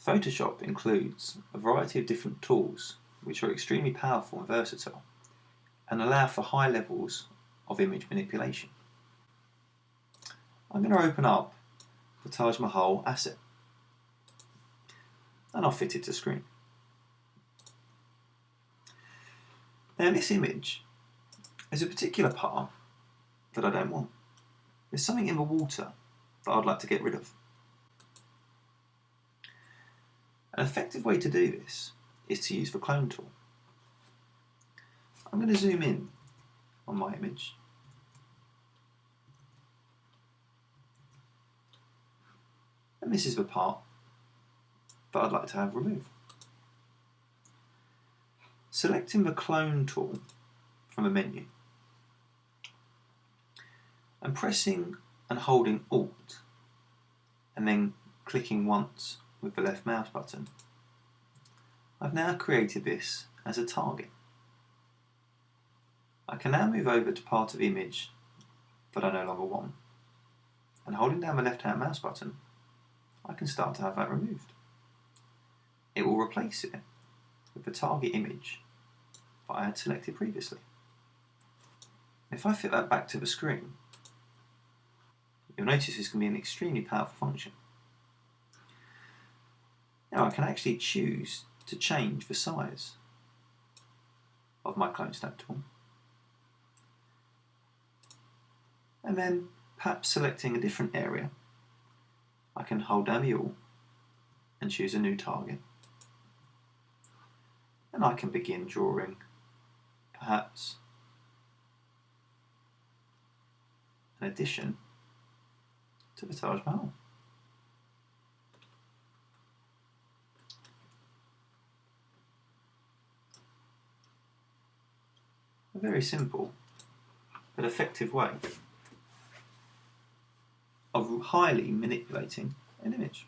Photoshop includes a variety of different tools which are extremely powerful and versatile and allow for high levels of image manipulation. I'm going to open up the Taj Mahal asset and I'll fit it to screen. Now in this image, there's a particular part that I don't want. There's something in the water that I'd like to get rid of. An effective way to do this is to use the clone tool. I'm going to zoom in on my image. And this is the part that I'd like to have removed. Selecting the clone tool from the menu and pressing and holding Alt and then clicking once with the left mouse button, I've now created this as a target. I can now move over to part of the image that I no longer want, and holding down the left hand mouse button I can start to have that removed. It will replace it with the target image that I had selected previously. If I fit that back to the screen, you'll notice this can be an extremely powerful function. Now I can actually choose to change the size of my clone snap tool, and then perhaps selecting a different area, I can hold down the Alt and choose a new target, and I can begin drawing perhaps an addition to the Taj Mahal. A very simple but effective way of highly manipulating an image.